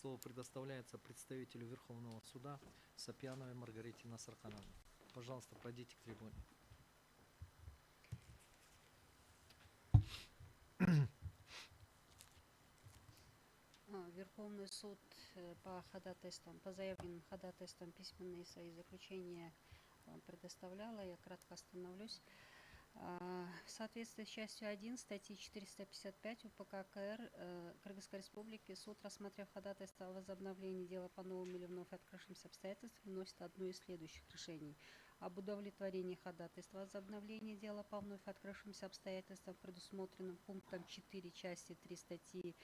Слово предоставляется представителю Верховного суда Сапьяновой Маргарите Насархановне. Пожалуйста, пройдите к трибуне. Верховный суд по ходатайствам, по заявленным ходатайствам письменные свои заключения вам предоставляла. Я кратко остановлюсь. В соответствии с частью 1 статьи 455 УПК КР Кыргызской Республики суд, рассмотрев ходатайство о возобновлении дела по новым или вновь открывшимся обстоятельствам, вносит одно из следующих решений: об удовлетворении ходатайства о возобновлении дела по вновь открывшимся обстоятельствам, предусмотренным пунктом 4 части 3 статьи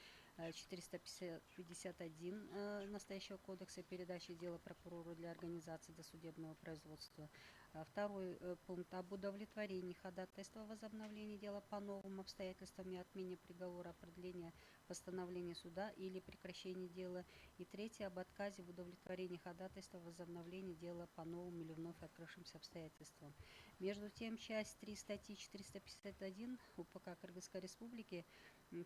451 настоящего кодекса, передачи дела прокурору для организации досудебного производства. Второй пункт: об удовлетворении ходатайства о возобновлении дела по новым обстоятельствам и отмене приговора о продлении постановления суда или прекращении дела. И третий: об отказе в удовлетворении ходатайства о возобновлении дела по новым или вновь открывшимся обстоятельствам. Между тем, часть 3 статьи 451 УПК Кыргызской Республики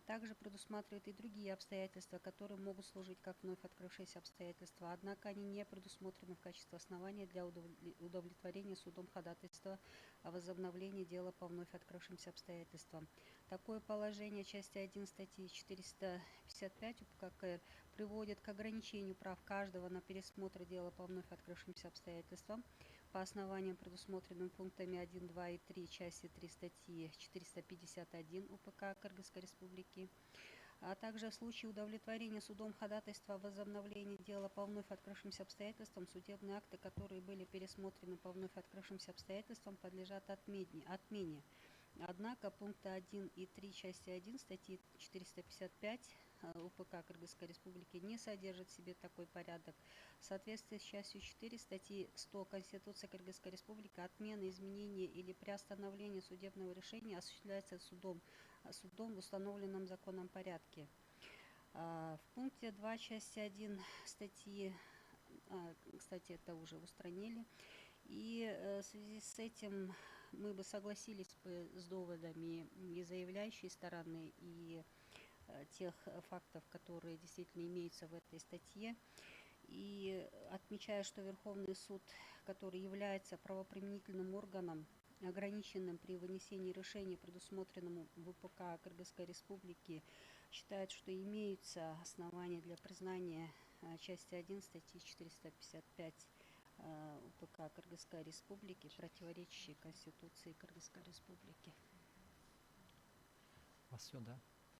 также предусматривает и другие обстоятельства, которые могут служить как вновь открывшиеся обстоятельства, однако они не предусмотрены в качестве основания для удовлетворения судом ходатайства о возобновлении дела по вновь открывшимся обстоятельствам. Такое положение части 1 статьи 455 УПК КР приводит к ограничению прав каждого на пересмотр дела по вновь открывшимся обстоятельствам по основаниям, предусмотренным пунктами 1, 2 и 3 части 3 статьи 451 УПК Кыргызской Республики, а также в случае удовлетворения судом ходатайства о возобновлении дела по вновь открывшимся обстоятельствам, судебные акты, которые были пересмотрены по вновь открывшимся обстоятельствам, подлежат отмене. Однако пункты 1 и 3 части 1 статьи 455 УПК Кыргызской Республики не содержат в себе такой порядок. В соответствии с частью 4 статьи 100 Конституции Кыргызской Республики отмена, изменение или приостановление судебного решения осуществляется судом в установленном законом порядке. В пункте 2 части 1 статьи, кстати, это уже устранили, и в связи с этим мы бы согласились бы с доводами и заявляющей стороны, и тех фактов, которые действительно имеются в этой статье. И отмечаю, что Верховный суд, который является правоприменительным органом, ограниченным при вынесении решений, предусмотренному в УПК Кыргызской Республики, считает, что имеются основания для признания части 1 статьи 455 УПК Кыргызской Республики, противоречащей Конституции Кыргызской Республики. У вас все, да?